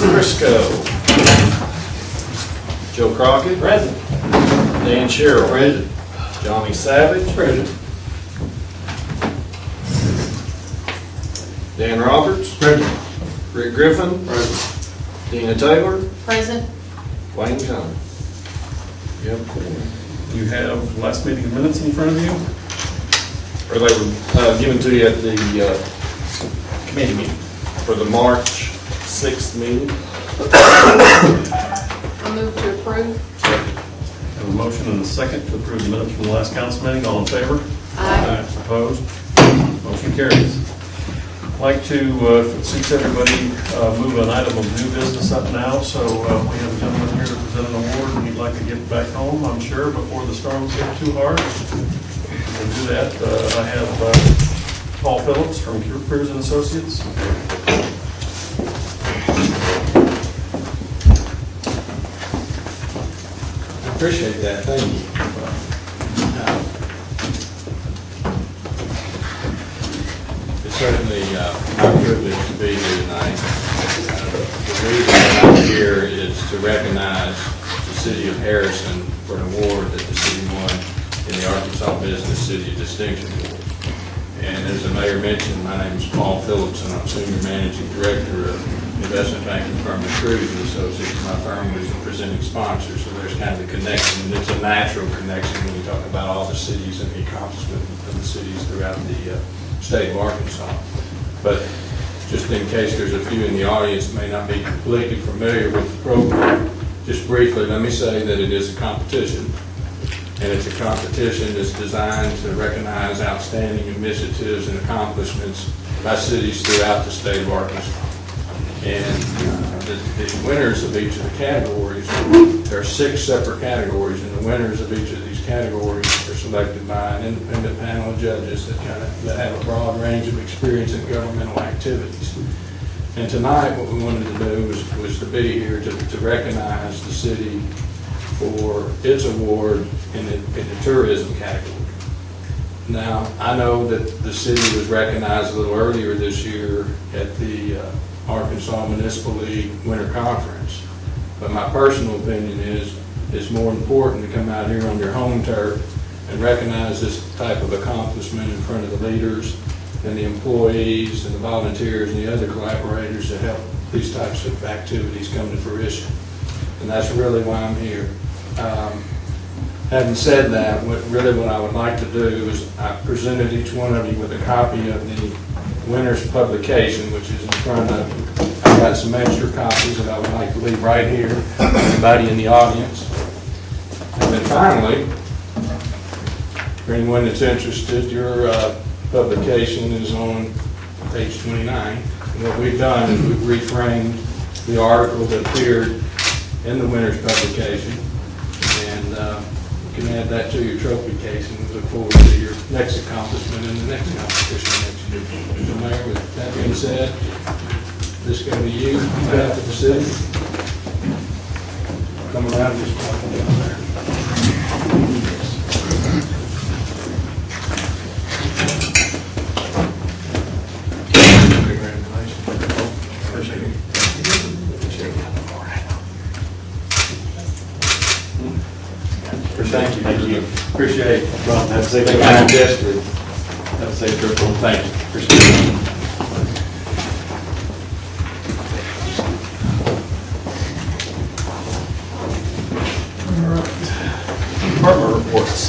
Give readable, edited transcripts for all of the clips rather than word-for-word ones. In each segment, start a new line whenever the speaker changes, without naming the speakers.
Briscoe. Joe Crockett.
Present.
Dan Sherrill.
Present.
Johnny Savage.
Present.
Dan Roberts.
Present.
Rick Griffin.
Present.
Dina Taylor.
Present.
Wayne Johnson. Yep.
You have last meeting minutes in front of you.
Or they were given to you at the committee meeting for the March 6th meeting.
I move to approve.
Have a motion and a second to approve the minutes from the last council meeting. All in favor?
Aye.
Opposed? Motion carries. I'd like to, since everybody, move an item of new business up now. So we have a gentleman here to present an award, and he'd like to get back home, I'm sure, before the storms get too hard. To do that, I have Paul Phillips from Cruise and Associates.
I appreciate that, thank you. It's certainly my privilege to be here tonight. The reason that I'm here is to recognize the city of Harrison for an award that the city won in the Arkansas Business City Distinction Award. And as the mayor mentioned, my name is Paul Phillips, and I'm Senior Managing Director of investment banking firm Cruise and Associates. My firm was the presenting sponsor, so there's kind of a connection, and it's a natural connection when you talk about all the cities and the accomplishment of the cities throughout the state of Arkansas. But just in case there's a few in the audience that may not be completely familiar with the program, just briefly, let me say that it is a competition. And it's a competition that's designed to recognize outstanding initiatives and accomplishments by cities throughout the state of Arkansas. And the winners of each of the categories, there are 6 separate categories, and the winners of each of these categories are selected by an independent panel of judges that have a broad range of experience in governmental activities. And tonight, what we wanted to do was to be here to recognize the city for its award in the tourism category. Now, I know that the city was recognized a little earlier this year at the Arkansas Municipal League Winter Conference, but my personal opinion is it's more important to come out here on your home turf and recognize this type of accomplishment in front of the leaders and the employees and the volunteers and the other collaborators that help these types of activities come to fruition. And that's really why I'm here. Having said that, what I would like to do is I presented each one of you with a copy of the winner's publication, which is in front of you. I've got some extra copies that I would like to leave right here for anybody in the audience. And then finally, for anyone that's interested, your publication is on page 29. And what we've done is we've reframed the article that appeared in the winner's publication. And you can add that to your trophy case, and we look forward to your next accomplishment in the next competition next year. So, Mayor, with that being said, this go to you on behalf of the city. Come around this way down there. Congratulations. Appreciate it. Thank you. Thank you. Appreciate it. Well, have a safe trip. Have a safe trip. Thank you. Appreciate it. All right. Department reports.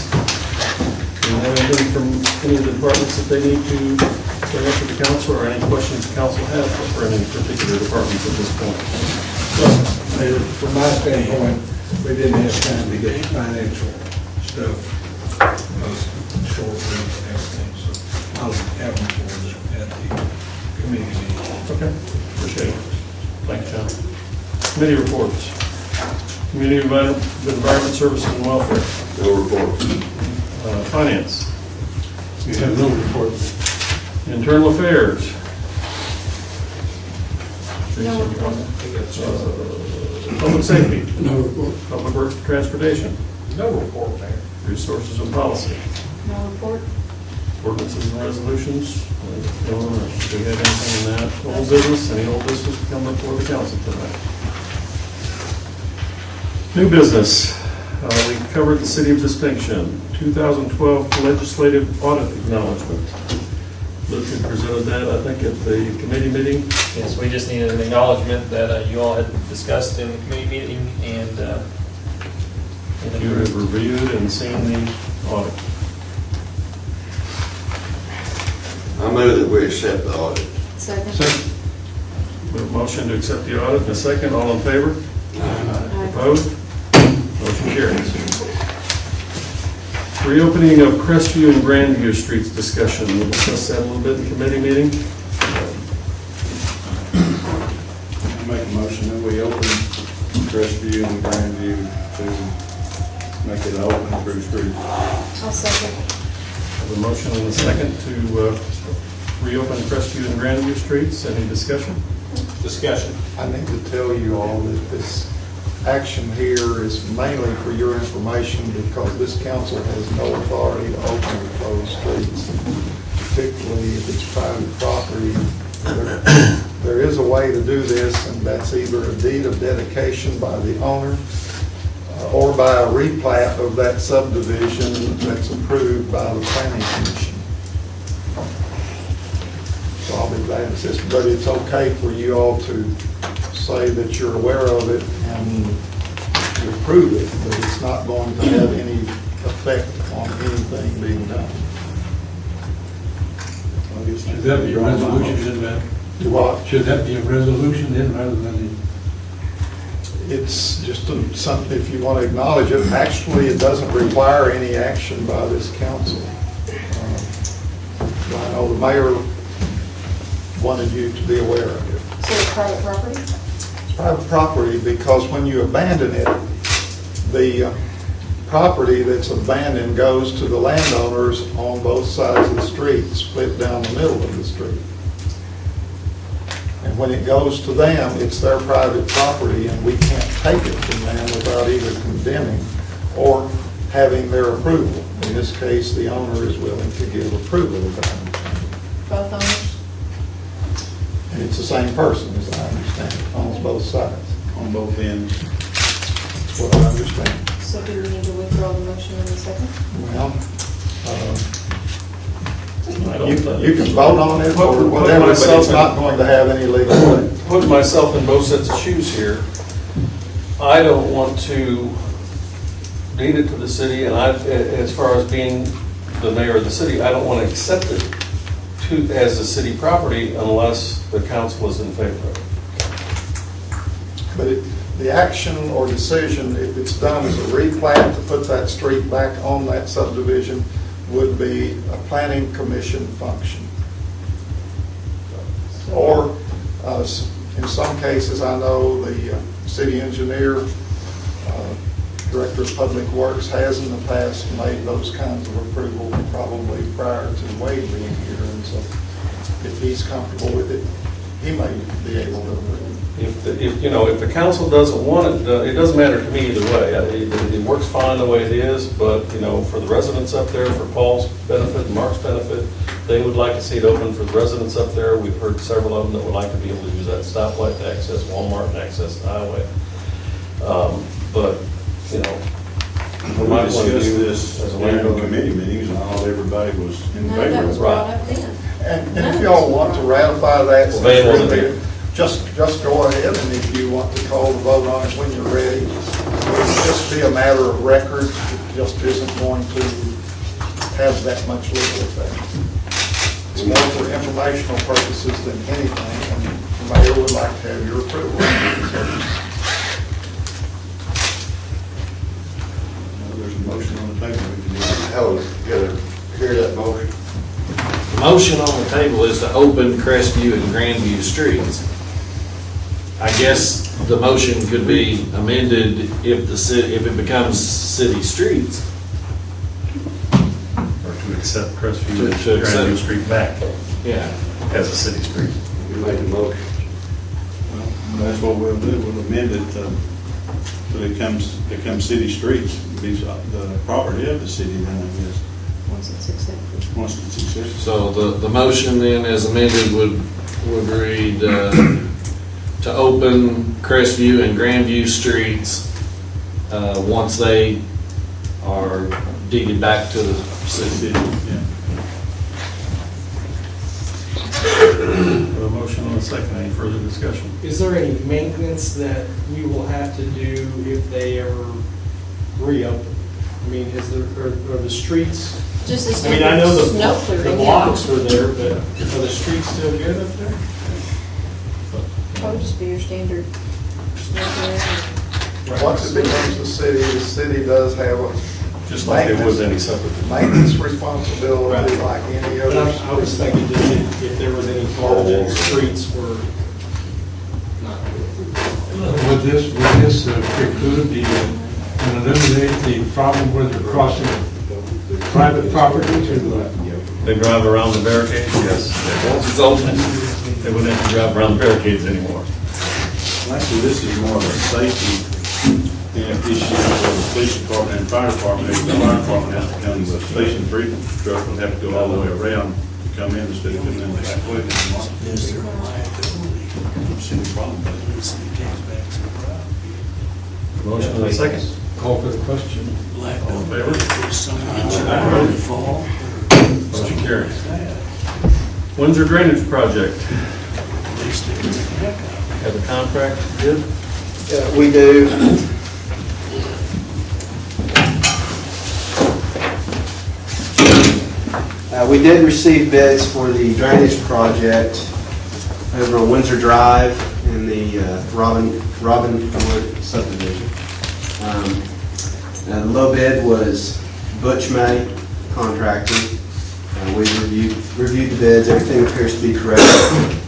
Do you have anything from any of the departments that they need to bring up to the council, or any questions the council has for any particular departments at this point?
Well, from my standpoint, we didn't have time to get financial stuff, short term and everything, so I'll have them for us at the committee meeting.
Okay, appreciate it. Thank you, John. Committee reports. Community Environment Services and Welfare.
No report.
Finance.
You have no report.
Internal Affairs.
No report.
Public Safety.
No report.
Public Works and Transportation.
No report, Mayor.
Resources and Policy.
No report.
Ordinances and resolutions. Do we have anything in that old business? Any old business to come before the council tonight? New business. We covered the City of Distinction, 2012 legislative audit acknowledgement. Luke had presented that, I think, at the committee meeting.
Yes, we just needed an acknowledgement that you all had discussed in the committee meeting and
You have reviewed and seen the audit.
I move that we accept the audit.
Second.
We have a motion to accept the audit, and a second. All in favor?
Aye.
Opposed? Motion carries. Reopening of Crestview and Grandview Streets discussion. We'll discuss that a little bit in committee meeting.
I make a motion that we open Crestview and Grandview to make it open through streets.
I'll second.
We have a motion and a second to reopen Crestview and Grandview Streets. Any discussion?
Discussion.
I need to tell you all that this action here is mainly for your information because this council has no authority to open or close streets, particularly if it's private property. There is a way to do this, and that's either a deed of dedication by the owner or by a replat of that subdivision that's approved by the planning commission. So I'll be glad to assist, but it's okay for you all to say that you're aware of it and you approve it, but it's not going to have any effect on anything being done.
Should that be a resolution then, man?
Do what?
Should that be a resolution then rather than
It's just something, if you want to acknowledge it, actually, it doesn't require any action by this council. I know the mayor wanted you to be aware of it.
So it's private property?
It's private property because when you abandon it, the property that's abandoned goes to the landowners on both sides of the street, split down the middle of the street. And when it goes to them, it's their private property, and we can't take it from them without either condemning or having their approval. In this case, the owner is willing to give approval of that.
Both owners?
And it's the same person, as I understand it, owns both sides.
On both ends.
That's what I understand.
So do we need to withdraw the motion in a second?
Well,
I don't
you can vote on it or whatever, but it's not going to have any legal effect.
Put myself in both sets of shoes here. I don't want to deed it to the city, and as far as being the mayor of the city, I don't want to accept it as a city property unless the council is in favor of it.
But the action or decision, if it's done as a replat to put that street back on that subdivision, would be a planning commission function. Or, in some cases, I know the city engineer, director of public works has in the past made those kinds of approval probably prior to Wade being here. And so if he's comfortable with it, he may be able to approve it.
If the council doesn't want it, it doesn't matter to me either way. It works fine the way it is, but, for the residents up there, for Paul's benefit and Mark's benefit, they would like to see it open for the residents up there. We've heard several of them that would like to be able to use that stoplight to access Walmart and access the highway. From my
We
point of
discussed
view,
this
as a
during the
landowner,
committee meetings, and all everybody was in
No, that
favor
was
of
brought
it.
up then.
And if y'all want to ratify that,
Well, Van wasn't here.
just go ahead, and if you want to call the vote on it when you're ready, it'll just be a matter of record. It just isn't going to have that much legal effect. It's more for informational purposes than anything, and the mayor would like to have your approval.
There's a motion on the table. We can do it.
Hell, you gotta hear that motion.
The motion on the table is to open Crestview and Grandview streets. I guess the motion could be amended if it becomes city streets.
or to accept Crestview
To
and
accept-
Grandview Street back
Yeah.
as a city street.
You made the motion.
Well, that's what we'll do. We'll amend it to becomes city streets, be the property of the city then, I guess.
Once it's accepted.
Once it's accepted.
So the motion then as amended would read, to open Crestview and Grandview streets, once they are deeded back to the city.
A motion and a second. Any further discussion?
Is there any maintenance that we will have to do if they ever reopen? I mean, are the streets,
Just as
I mean, I know
snow
the
clearing,
blocks
yeah.
are there, but are the streets still good up there?
Probably just be your standard snow clearing.
Once it becomes the city does have a
Just like it was any subdivision.
maintenance responsibility like any
But
other.
I was thinking just if there was any part of the streets were not good.
Would this preclude the, and eliminate the problem where they're crossing private property to
They drive around the barricades? Yes.
Once it's open.
They wouldn't have to drive around the barricades anymore.
Actually, this is more of a safety issue for the police department and fire department. If the fire department has to come, the station three truck would have to go all the way around to come in instead of coming in the back way.
Motion and a second.
call for the question.
All in favor? Motion carries. Windsor Drainage Project. Have a contract bid?
We do. We did receive bids for the drainage project over on Windsor Drive in the Robinwood subdivision. The low bid was Butch May Contracting. We reviewed the bids, everything appears to be correct.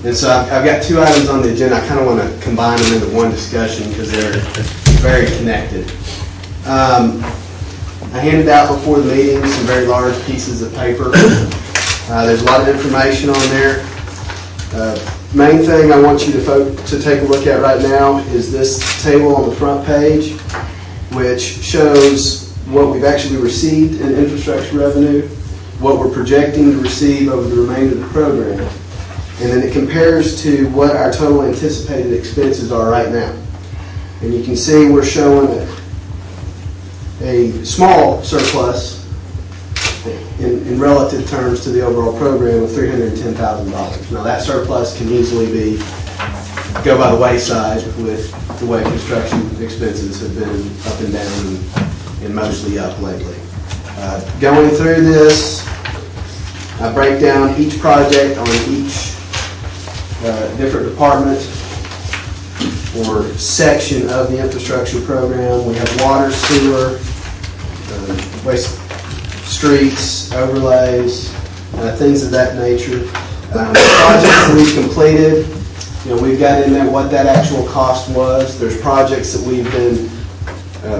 And so I've got two items on the agenda. I kind of want to combine them into one discussion because they're very connected. I handed out before the meeting some very large pieces of paper. There's a lot of information on there. Main thing I want you to take a look at right now is this table on the front page, which shows what we've actually received in infrastructure revenue, what we're projecting to receive over the remainder of the program, and then it compares to what our total anticipated expenses are right now. And you can see we're showing a small surplus in relative terms to the overall program of $310,000. Now that surplus can easily go by the wayside with the way construction expenses have been up and down and mostly up lately. Going through this, I break down each project on each different department or section of the infrastructure program. We have water, sewer, waste, streets, overlays, things of that nature. The projects that we've completed, we've got in there what that actual cost was. There's projects that we've been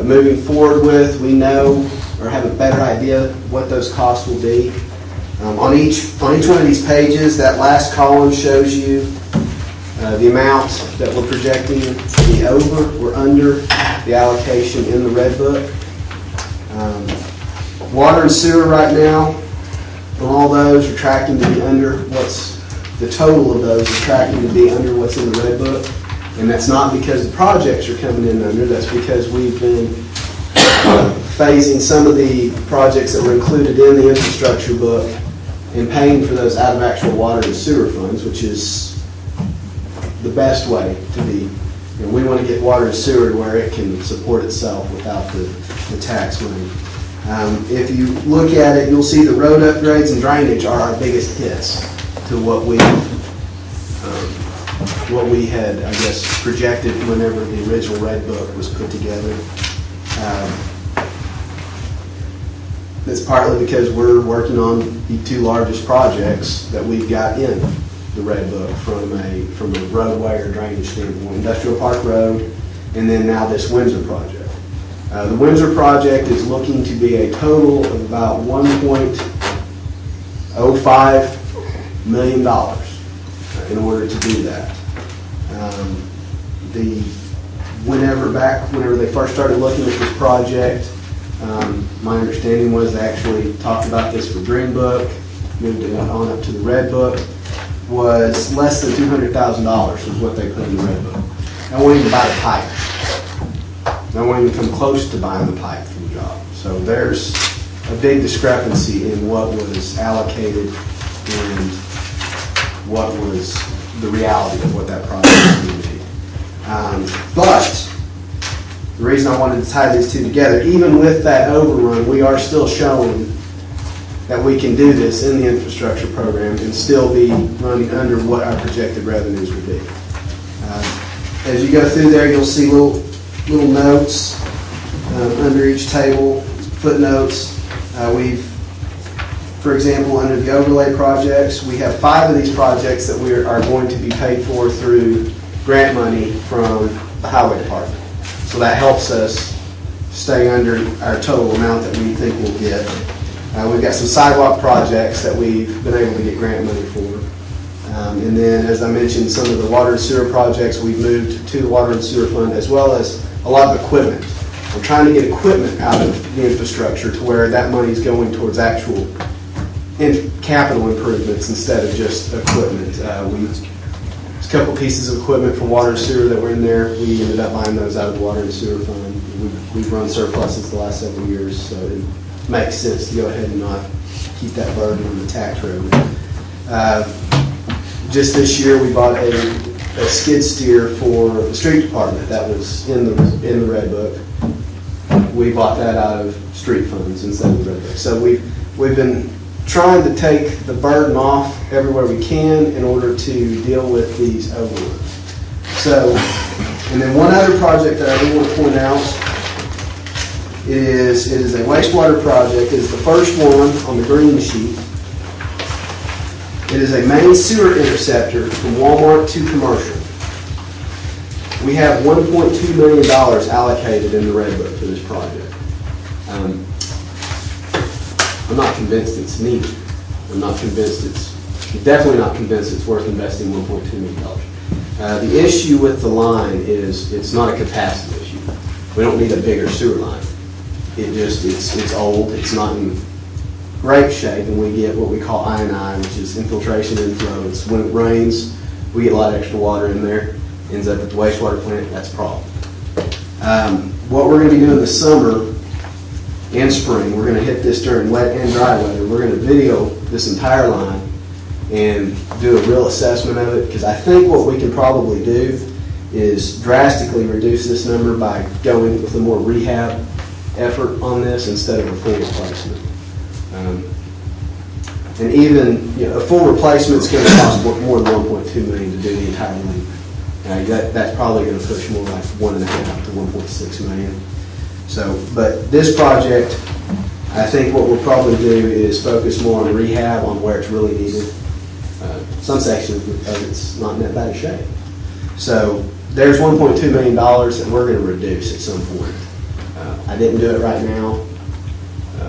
moving forward with. We know or have a better idea what those costs will be. On each one of these pages, that last column shows you the amount that we're projecting to be over or under the allocation in the red book. Water and sewer right now, on all those are tracking to be under the total of those are tracking to be under what's in the red book. And that's not because the projects are coming in under, that's because we've been phasing some of the projects that were included in the infrastructure book and paying for those out of actual water and sewer funds, which is the best way to be. We want to get water and sewer to where it can support itself without the tax money. If you look at it, you'll see the road upgrades and drainage are our biggest hits to what we had, I guess, projected whenever the original red book was put together. It's partly because we're working on the two largest projects that we've got in the red book from a roadway or drainage standpoint. Industrial Park Road, and then now this Windsor project. The Windsor project is looking to be a total of about $1.05 million in order to do that. Whenever they first started looking at this project, My understanding was they actually talked about this for Green Book, moved it on up to the Red Book, was less than $200,000 was what they put in the Red Book. I won't even buy the pipe. I won't even come close to buying the pipe for the job. So there's a big discrepancy in what was allocated and what was the reality of what that project was going to be. But the reason I wanted to tie these two together, even with that overrun, we are still showing that we can do this in the infrastructure program and still be running under what our projected revenues would be. As you go through there, you'll see little notes under each table, footnotes. For example, under the overlay projects, we have 5 of these projects that we are going to be paid for through grant money from the highway department. So that helps us stay under our total amount that we think we'll get. We've got some sidewalk projects that we've been able to get grant money for. And then, as I mentioned, some of the water and sewer projects we've moved to the water and sewer fund, as well as a lot of equipment. We're trying to get equipment out of the infrastructure to where that money is going towards actual capital improvements instead of just equipment. There's a couple pieces of equipment for water and sewer that were in there. We ended up buying those out of the water and sewer fund. We've run surpluses the last several years, so it makes sense to go ahead and not keep that burden on the tax revenue. Just this year, we bought a skid steer for the street department that was in the Red Book. We bought that out of street funds instead of the Red Book. So we've been trying to take the burden off everywhere we can in order to deal with these overruns. So, and then one other project that I do want to point out is a wastewater project. It is the first one on the green sheet. It is a main sewer interceptor from Walmart to commercial. We have $1.2 million allocated in the Red Book for this project. I'm not convinced it's needed. I'm definitely not convinced it's worth investing $1.2 million. The issue with the line is it's not a capacity issue. We don't need a bigger sewer line. It's old, it's not in great shape, and we get what we call I&I, which is infiltration inflow. It's when it rains, we get a lot of extra water in there, ends up at the wastewater plant, that's a problem. What we're going to be doing this summer and spring, we're going to hit this during wet and dry weather. We're going to video this entire line and do a real assessment of it, because I think what we can probably do is drastically reduce this number by going with a more rehab effort on this instead of a full replacement. And even a full replacement is going to cost more than $1.2 million to do the entire line. That's probably going to push more like $1.5 to $1.6 million. So, but this project, I think what we'll probably do is focus more on rehab on where it's really needed. Some sections of it's not in that bad a shape. So there's $1.2 million that we're going to reduce at some point. I didn't do it right now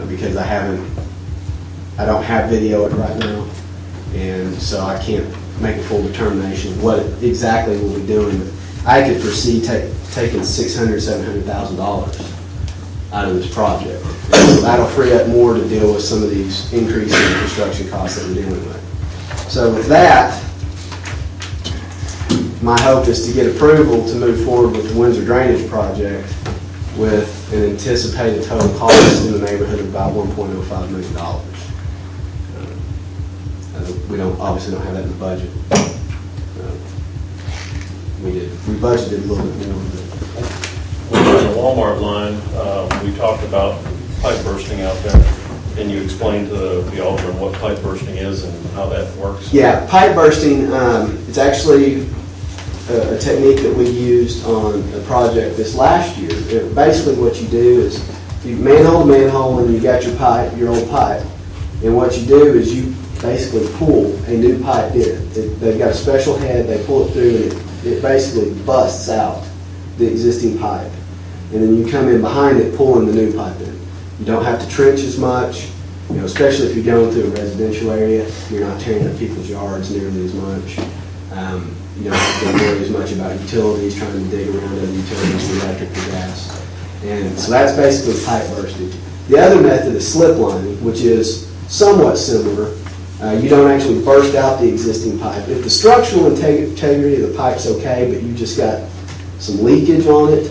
because I don't have video it right now, and so I can't make a full determination of what exactly we'll be doing. But I could foresee taking $600,000, $700,000 out of this project. So that'll free up more to deal with some of these increases in construction costs that we're dealing with. So with that, my hope is to get approval to move forward with the Windsor Drainage Project with an anticipated total cost in the neighborhood of about $1.05 million. We obviously don't have that in the budget. We budgeted a little bit more.
On the Walmart line, we talked about pipe bursting out there. Can you explain to the Alderman what pipe bursting is and how that works?
Yeah, pipe bursting, it's actually a technique that we used on a project this last year. Basically what you do is you manhole to manhole and you got your pipe, your old pipe. And what you do is you basically pull a new pipe in. They've got a special head, they pull it through, and it basically busts out the existing pipe. And then you come in behind it, pulling the new pipe in. You don't have to trench as much, especially if you're going through a residential area. You're not tearing up people's yards nearly as much. You don't have to worry as much about utilities, trying to dig around other utilities, electric or gas. And so that's basically pipe bursting. The other method is slip lining, which is somewhat similar. You don't actually burst out the existing pipe. If the structural integrity of the pipe's okay, but you just got some leakage on it,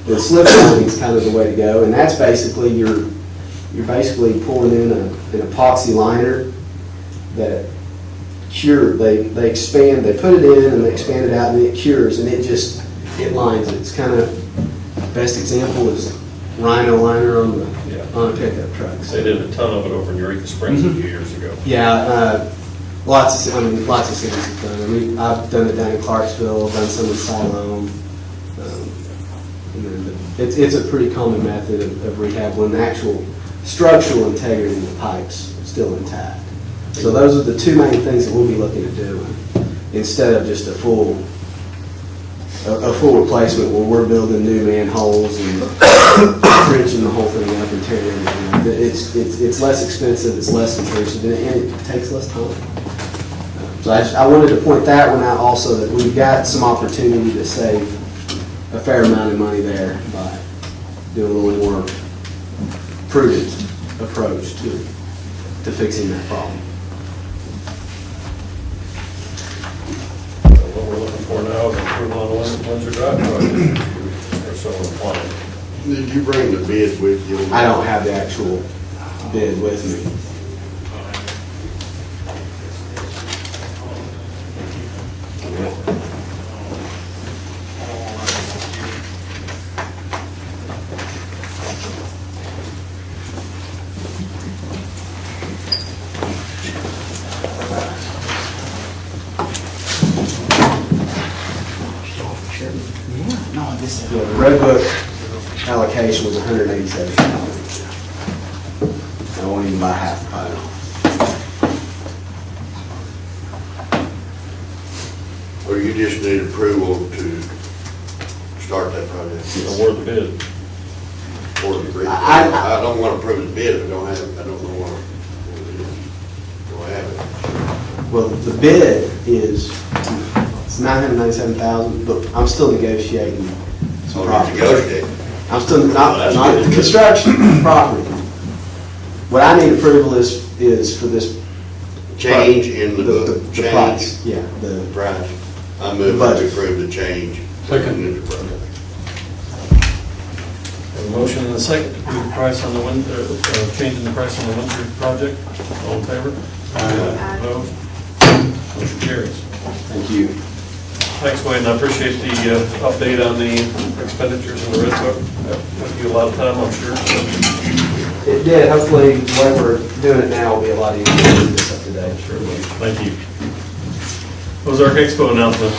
then slip lining is kind of the way to go. And that's basically you're basically pulling in an epoxy liner that they expand, they put it in and they expand it out and it cures and it lines it. It's kind of, best example is Rhino liner on a pickup truck.
They did a ton of it over in Eureka Springs a few years ago.
Yeah, lots of cities have done it. I mean, I've done it down in Clarksville, done some in Siloam. It's a pretty common method of rehab when the actual structural integrity of the pipe's still intact. So those are the two main things that we'll be looking at doing, instead of just a full replacement where we're building new manholes and trenching the whole thing up and tearing it. It's less expensive, it's less intrusive, and it takes less time. So I wanted to point that one out also, that we've got some opportunity to save a fair amount of money there by doing a little more prudent approach to fixing that problem.
What we're looking for now is approval on Windsor Drive project, or so we're applying.
Did you bring the bid with you?
I don't have the actual bid with me. The Red Book allocation was $187,000. I won't even buy half the pile.
Or you just need approval to start that project?
Award the bid.
Or the bid? I don't want to approve the bid if I don't know what it is.
Well, the bid is, it's $997,000, but I'm still negotiating some property. I'm still not the construction, property. What I need approval is for this
Change in the
price. Yeah, the
price. I move to approve the change.
Second. Have a motion and a second to approve the price on the changing the price on the Windsor project. All in favor?
Aye.
Opposed? Motion carries.
Thank you.
Thanks, Wayne. I appreciate the update on the expenditures in the Red Book. That took you a lot of time, I'm sure.
It did. Hopefully, the way we're doing it now will be a lot easier to get this up to date.
Sure will. Thank you. Ozark Expo announcement.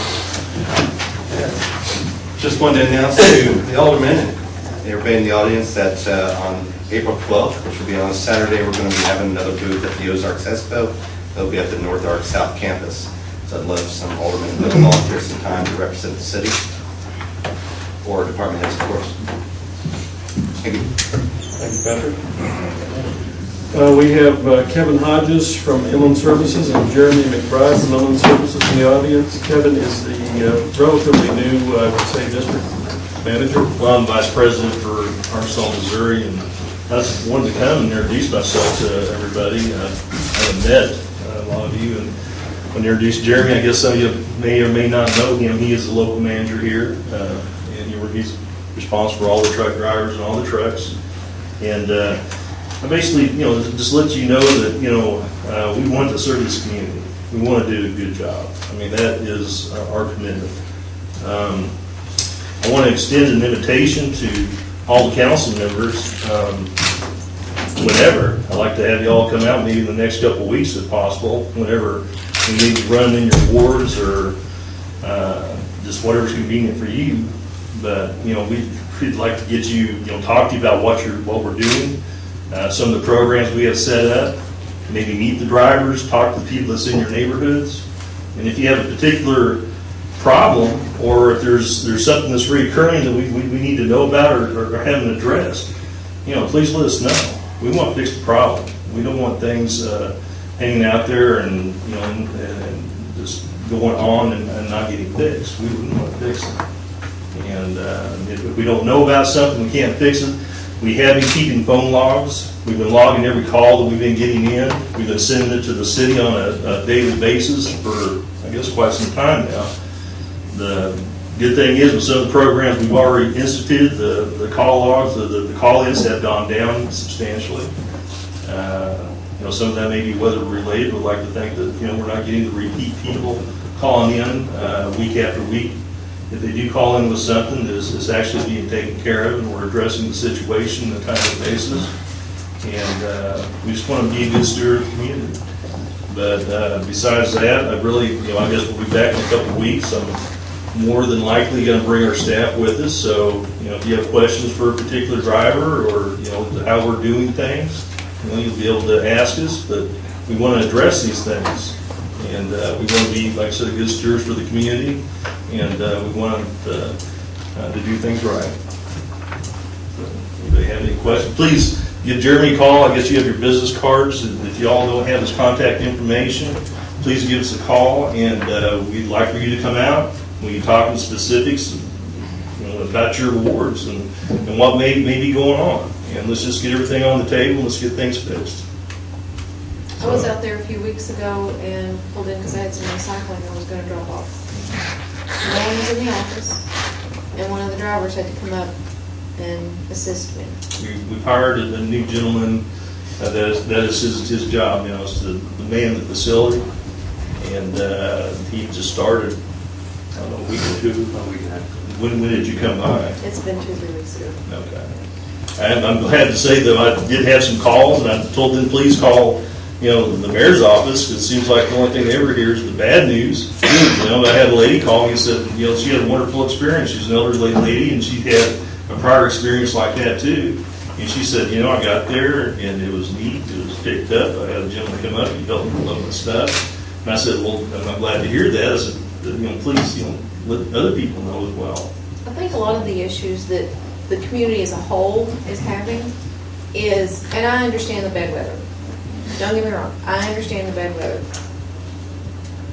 Just wanted to announce to the aldermen and everybody in the audience that on April 12th, which will be on a Saturday, we're going to be having another booth at the Ozarks Expo. It'll be at the North Arc South Campus. So I'd love some aldermen to volunteer some time to represent the city or department heads, of course. Thank you.
Thank you, Patrick. We have Kevin Hodges from Inland Services and Jeremy McBride from Inland Services in the audience. Kevin is the relatively new, I would say, district manager.
Well, I'm vice president for Arkansas, Missouri, and I just wanted to come and introduce myself to everybody. I haven't met a lot of you, and when I introduced Jeremy, I guess some of you may or may not know him. He is the local manager here, and he's responsible for all the truck drivers and all the trucks. And I basically, just let you know that, we want to serve this community. We want to do a good job. I mean, that is our commitment. I want to extend an invitation to all the council members. Whenever, I'd like to have you all come out, maybe in the next couple of weeks if possible, whenever you need to run in your wards or just whatever's convenient for you. But, we'd like to get you, talk to you about what we're doing, some of the programs we have set up, maybe meet the drivers, talk to the people that's in your neighborhoods. And if you have a particular problem, or if there's something that's reoccurring that we need to know about or haven't addressed, please let us know. We want to fix the problem. We don't want things hanging out there and just going on and not getting fixed. We wouldn't want to fix them. And if we don't know about something, we can't fix it. We have been keeping phone logs. We've been logging every call that we've been getting in. We've been sending it to the city on a daily basis for, I guess, quite some time now. The good thing is with some of the programs we've already instituted, the call logs, the call-ins have gone down substantially. Some of that may be weather related. We'd like to think that, we're not getting the repeat people calling in week after week. If they do call in with something, it's actually being taken care of, and we're addressing the situation on a timely basis. And we just want to be a good steward of the community. But besides that, I guess we'll be back in a couple of weeks. I'm more than likely going to bring our staff with us. So, if you have questions for a particular driver or, how we're doing things, you'll be able to ask us. But we want to address these things. And we want to be, like I said, good stewards for the community. And we want to do things right. So, anybody have any questions? Please give Jeremy a call. I guess you have your business cards. If you all don't have his contact information, please give us a call. And we'd like for you to come out. We can talk in specifics about your awards and what may be going on. And let's just get everything on the table and let's get things fixed.
I was out there a few weeks ago and pulled in because I had some recycling I was going to drop off. No one was in the office, and one of the drivers had to come up and assist me.
We've hired a new gentleman that is his job now, is to man the facility. And he just started, I don't know, a week or two. When did you come by?
It's been 2-3 weeks ago.
Okay. I'm glad to say, though, I did have some calls, and I told them, please call the mayor's office, because it seems like the only thing they ever hear is the bad news. I had a lady call me and said, she had a wonderful experience. She's an elderly lady, and she had a prior experience like that, too. And she said, I got there, and it was neat. It was picked up. I had a gentleman come up, he helped me with a lot of stuff. And I said, well, I'm glad to hear that. I said, please, let other people know as well.
I think a lot of the issues that the community as a whole is having is, and I understand the bad weather. Don't get me wrong, I understand the bad weather.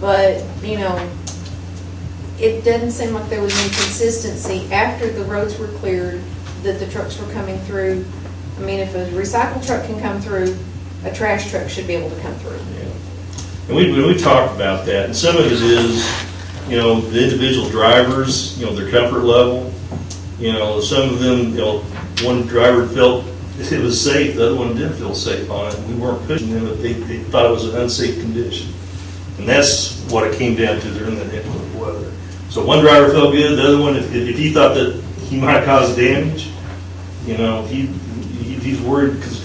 But, it doesn't seem like there was any consistency after the roads were cleared, that the trucks were coming through. I mean, if a recycle truck can come through, a trash truck should be able to come through.
Yeah. And we talked about that, and some of it is, the individual drivers, their comfort level. Some of them, one driver felt it was safe, the other one didn't feel safe on it. We weren't pushing them, but they thought it was an unsafe condition. And that's what it came down to during the inclement weather. So one driver felt good, the other one, if he thought that he might cause damage, he's worried, because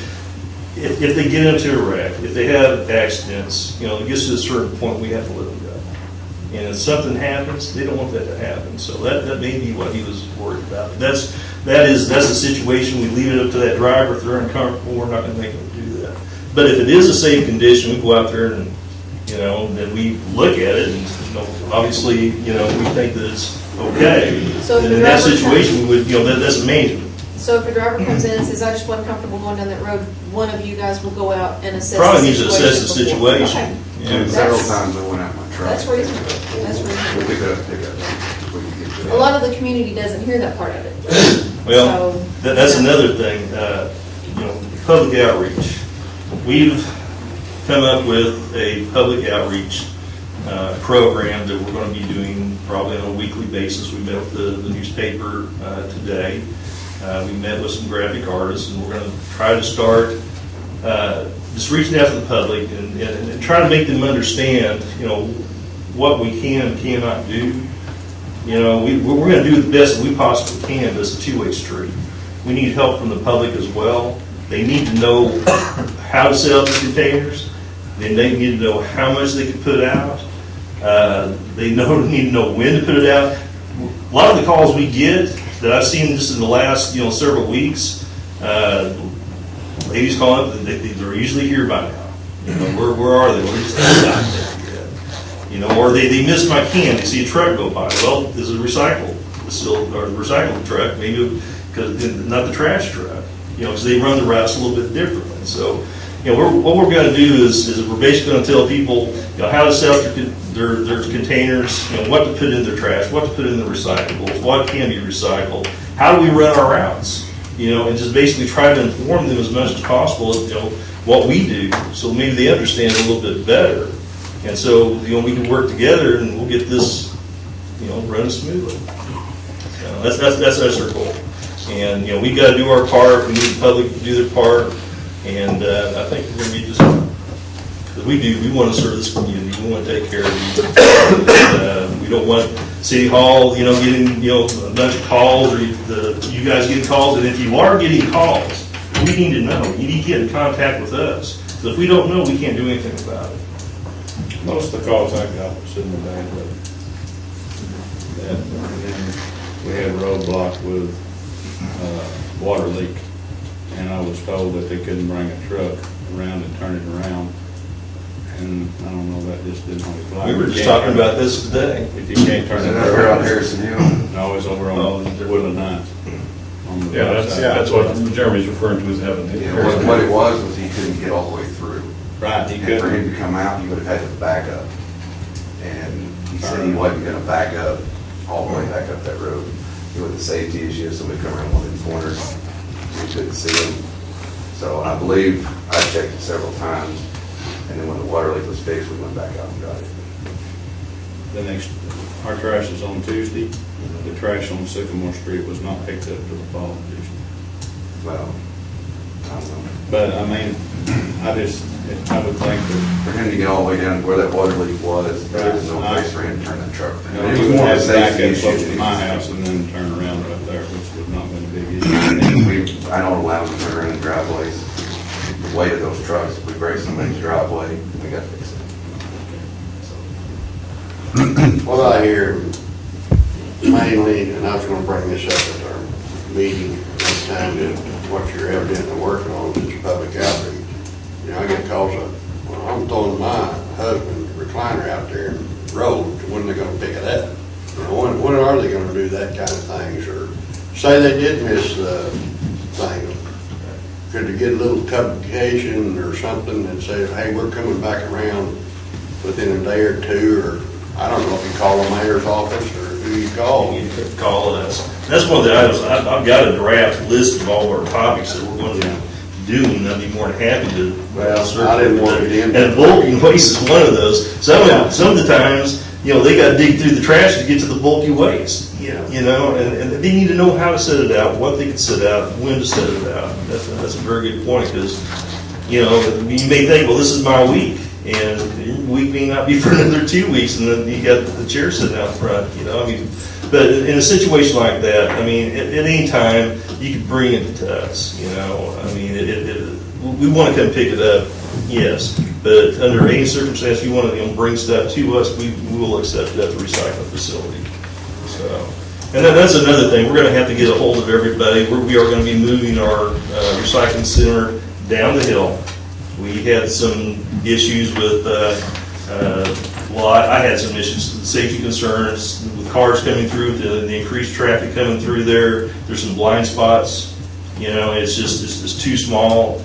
if they get into a wreck, if they have accidents, it gets to a certain point, we have to let them go. And if something happens, they don't want that to happen. So that may be what he was worried about. That's a situation. We leave it up to that driver. If they're uncomfortable, we're not going to make them do that. But if it is a safe condition, we go out there and then we look at it, and obviously, we think that it's okay.
So if
and
the
in that
driver
situation, we would, that's amazing.
So if a driver comes in and says, I just wasn't comfortable going down that road, one of you guys will go out and assess
Probably
the
needs to
situation.
assess the
before.
situation.
Okay.
Yeah.
Several times I went out my truck.
That's reasonable. That's reasonable.
We'll pick up. We can get to that.
A lot of the community doesn't hear that part of it.
Well,
So,
that's another thing, public outreach. We've come up with a public outreach program that we're going to be doing probably on a weekly basis. We met with the newspaper today. We met with some graphic artists, and we're going to try to start just reaching out to the public and try to make them understand, what we can and cannot do. We're going to do the best that we possibly can, but it's a two-way street. We need help from the public as well. They need to know how to set up the containers. Then they need to know how much they can put out. They need to know when to put it out. A lot of the calls we get that I've seen just in the last several weeks, ladies call up, they're usually here by now. Where are they? We're just not there yet. Or they missed my can. They see a truck go by. Well, this is a recycle truck, maybe because not the trash truck. Because they run the routes a little bit differently. So, what we're gonna do is we're basically gonna tell people, how to set up their containers, what to put in their trash, what to put in the recyclables, what can be recycled, how do we run our routes, and just basically try to inform them as much as possible, what we do, so maybe they understand it a little bit better. And so, we can work together and we'll get this, running smoothly. That's our goal. And, we gotta do our part, we need the public to do their part, and, I think we're gonna be just, because we wanna serve this community, we wanna take care of you. We don't want City Hall, getting, a bunch of calls, or you guys getting calls, and if you are getting calls, we need to know, you need to get in contact with us. So if we don't know, we can't do anything about it.
Most of the calls I got was in the bad weather. And then we had a roadblock with water leak, and I was told that they couldn't bring a truck around and turn it around. And I don't know, that just didn't always fly.
We were just talking about this today.
If you can't turn it
over on
around.
Harrison Hill?
No, it's over on Woodland Heights.
Yeah, that's what Jeremy's referring to as having.
Yeah, what it was he couldn't get all the way through.
Right, he
And for
couldn't.
him to come out, he would have had to back up. And he said he wasn't gonna back up, all the way back up that road. With the safety issues, somebody come around one of the corners, we couldn't see him. So I believe, I checked it several times, and then when the water leak was fixed, we went back out and got it.
The next, our trash is on Tuesday. The trash on Sycamore Street was not picked up till the following Tuesday.
Well, I don't know.
But I mean, I would think that.
For him to get all the way down to where that water leak was, there was no
Right.
place for him to turn that truck.
He would have to back up close to my house and then turn around right there, which was not going to be a big issue.
I don't allow them to turn around in driveways. The weight of those trucks, if we break somebody's driveway, we got to fix it.
What I hear mainly, and I was gonna bring this up at our meeting this time, is what you're evidently working on is public outreach. I get calls up, well, I'm throwing my husband's recliner out there in the road, when are they gonna pick it up? When are they gonna do that kind of things, or say they did miss the thing, could they get a little publication or something that says, hey, we're coming back around within a day or two, or I don't know if you call the mayor's office or who you call.
You could call us. That's one of the items, I've got a draft list of all of our topics that we're going to do, and I'd be more than happy to.
Well, I didn't want to get into.
And bulky waste is one of those. Some of the times, they gotta dig through the trash to get to the bulky waste.
Yeah.
And they need to know how to set it out, what they can set out, when to set it out. That's a very good point, because, you may think, well, this is my week, and your week may not be for another 2 weeks, and then you got the chair sitting out front, But in a situation like that, at any time, you can bring it to us, we want to come pick it up, yes, but under any circumstance, you want to bring stuff to us, we will accept it at the recycling facility. So, and then that's another thing, we're going to have to get a hold of everybody. We are going to be moving our recycling center down the hill. We had some issues with, I had some issues with safety concerns with cars coming through, the increased traffic coming through there. There's some blind spots, it's too small.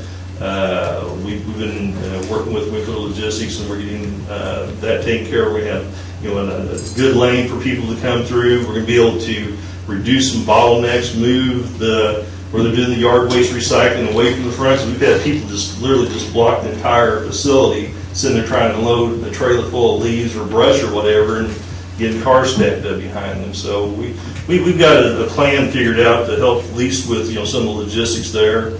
We've been working with Winkler Logistics, and we're getting that taken care of. We have, a good lane for people to come through. We're going to be able to reduce some bottlenecks, move where they're doing the yard waste recycling away from the front. So we've had people literally block the entire facility, sitting there trying to load a trailer full of leaves or brush or whatever, and getting cars stacked up behind them. So we've got a plan figured out to help at least with some of the logistics there,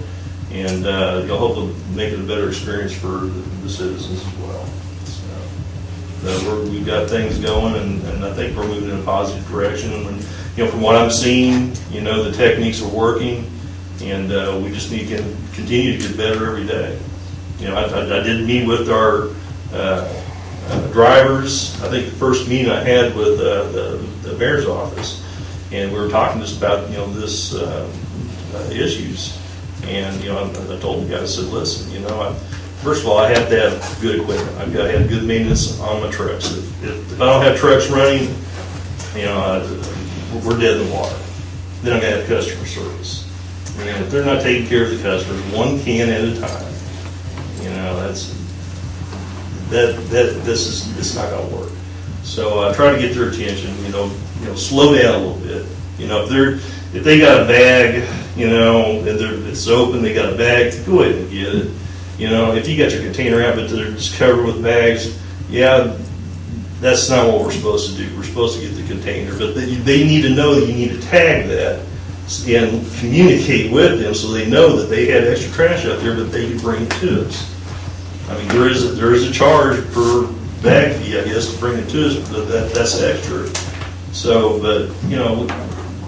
and hopefully make it a better experience for the citizens as well. So we've got things going, and I think we're moving in a positive direction. And from what I'm seeing, the techniques are working, and we just need to continue to get better every day. I did meet with our drivers. I think the first meeting I had with the mayor's office, and we were talking just about this issues. And I told the guy, I said, listen, first of all, I have to have good equipment. I've got to have good maintenance on my trucks. If I don't have trucks running, we're dead in the water. Then I'm going to have customer service. And if they're not taking care of the customers, one can at a time, it's not gonna work. So try to get their attention, slow down a little bit. If they got a bag, and it's open, they got a bag, go ahead and get it. If you got your container out, but they're just covered with bags, yeah, that's not what we're supposed to do. We're supposed to get the container, but they need to know that you need to tag that and communicate with them so they know that they had extra trash out there, but they can bring it to us. I mean, there is a charge per bag fee, I guess, to bring it to us, but that's extra. So, but,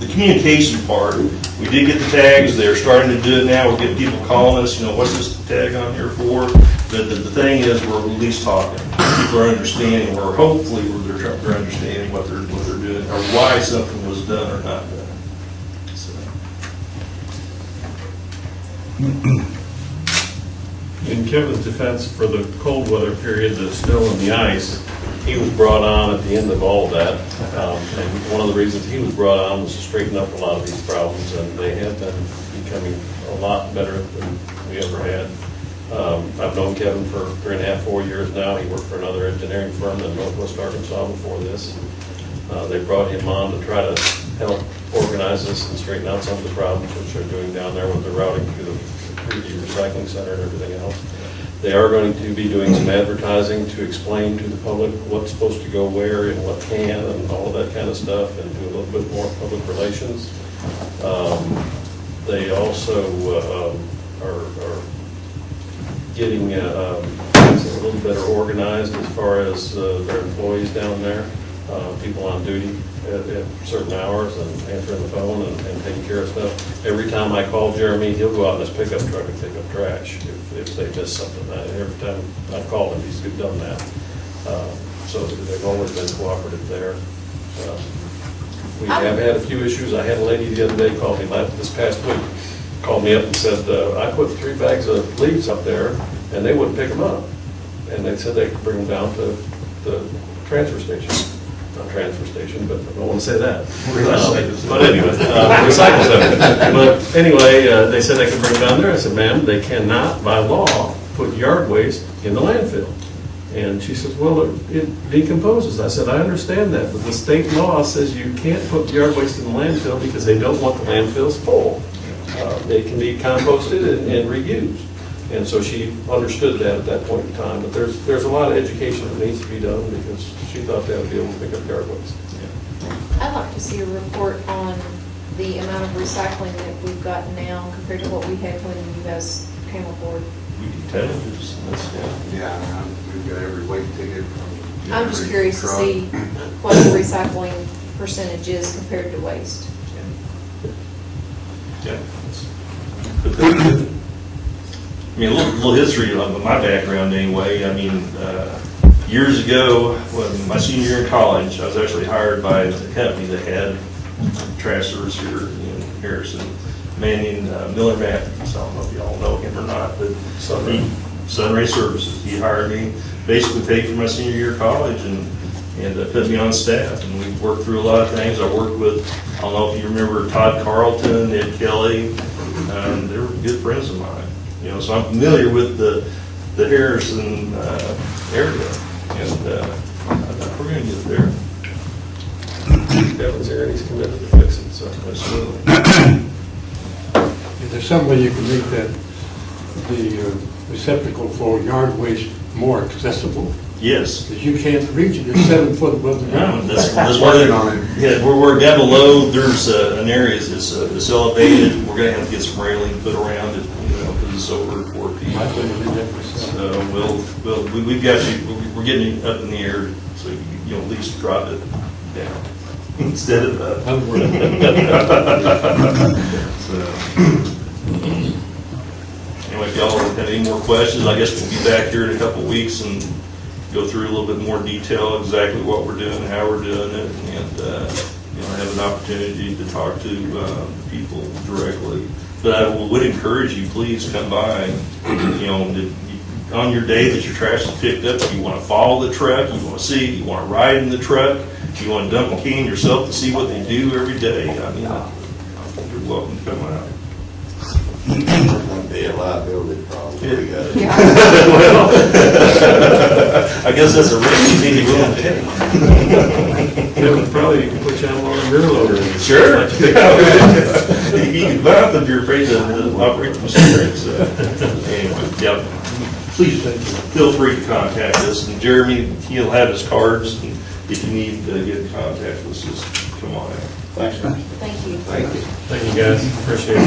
the communication part, we did get the tags, they're starting to do it now, we're getting people calling us, what's this tag on here for? But the thing is, we're at least talking. People are understanding, or hopefully they're understanding what they're doing, or why something was done or not done. So.
In Kevin's defense, for the cold weather period, the snow and the ice, he was brought on at the end of all that. And one of the reasons he was brought on was to straighten up a lot of these problems, and they have been becoming a lot better than we ever had. I've known Kevin for 3.5, 4 years now. He worked for another engineering firm in Northwest Arkansas before this. They brought him on to try to help organize this and straighten out some of the problems which they're doing down there with the routing through the recycling center and everything else. They are going to be doing some advertising to explain to the public what's supposed to go where and what can and all of that kind of stuff, and do a little bit more public relations. They also are getting a little better organized as far as their employees down there, people on duty at certain hours and answering the phone and taking care of stuff. Every time I call Jeremy, he'll go out in his pickup truck and pick up trash if they miss something. Every time I've called him, he's done that. So they've always been cooperative there. We have had a few issues. I had a lady the other day call me this past week, called me up and said, I put 3 bags of leaves up there and they wouldn't pick them up. And they said they could bring them down to the transfer station. Not transfer station, but I don't want to say that. But anyway, recycle center. But anyway, they said they could bring them down there. I said, ma'am, they cannot by law put yard waste in the landfill. And she says, well, it decomposes. I said, I understand that, but the state law says you can't put yard waste in the landfill because they don't want the landfills full. They can be composted and reused. And so she understood that at that point in time. But there's a lot of education that needs to be done because she thought they would be able to pick up yard waste.
I'd like to see a report on the amount of recycling that we've got now compared to what we had when you guys came aboard.
We can tell you this.
Yeah, we've got every weight ticket.
I'm just curious to see what the recycling percentage is compared to waste.
Yeah. I mean, a little history of my background anyway. I mean, years ago, when my senior year in college, I was actually hired by a company that had trash service here in Harrison, a man named Miller Matthews. I don't know if y'all know him or not, but Sunray Services. He hired me, basically paid for my senior year of college and put me on staff. And we worked through a lot of things. I worked with, I don't know if you remember Todd Carlton, Ed Kelly. They were good friends of mine. So I'm familiar with the Harrison area, and we're going to get there.
Kevin's here and he's committed to fix it, so absolutely.
Is there some way you can make the receptacle for yard waste more accessible?
Yes.
Because you can't reach it, it's 7 foot above the ground.
That's working on it. Yeah, we're down below. There's an area it's elevated. We're going to have to get some railing put around it, because it's over 4 feet.
I couldn't do that myself.
So we've got you. We're getting it up in the air, so you at least drop it down instead of up. So. Anyway, if y'all have any more questions, I guess we'll be back here in a couple of weeks and go through a little bit more detail exactly what we're doing, how we're doing it, and have an opportunity to talk to people directly. But I would encourage you, please come by. On your day that your trash is picked up, if you want to follow the truck, you want to see it, you want to ride in the truck, you want to dump a can yourself to see what they do every day. I mean, you're welcome to come out.
It's going to be a liability problem.
We got it.
Well, I guess that's a risk you need to go and take.
Yeah, we probably can put you on one of the rear loaders.
Sure. You can laugh if you're afraid to operate the machinery, so. Anyway, yeah, please feel free to contact us, and Jeremy, he'll have his cards, and if you need to get in contact with us, just come on in.
Thanks, man.
Thank you.
Thank you.
Thank you, guys, appreciate it.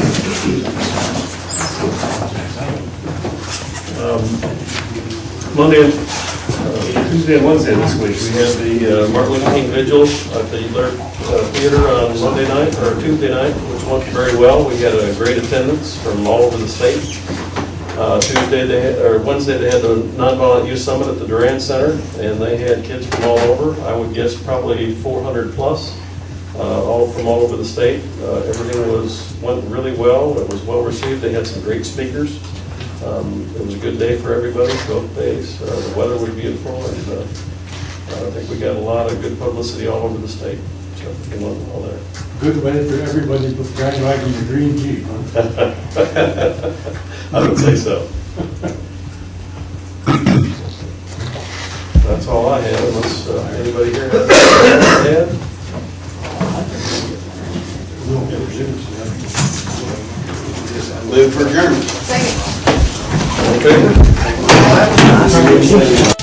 Tuesday and Wednesday this week, we had the Martin Luther King Vigil at the Theater on Monday night, or Tuesday night, which went very well. We had a great attendance from all over the state. Wednesday, they had the Nonviolent Youth Summit at the Durant Center, and they had kids from all over. I would guess probably 400 plus, all from all over the state. Everything went really well. It was well received. They had some great speakers. It was a good day for everybody, both days. The weather was beautiful, and I think we got a lot of good publicity all over the state. So it went well there.
Good way for everybody but graduating the green Jeep, huh?
I would say so. That's all I have, unless anybody here has anything to add.
Move for Germany.
Second.
All in favor?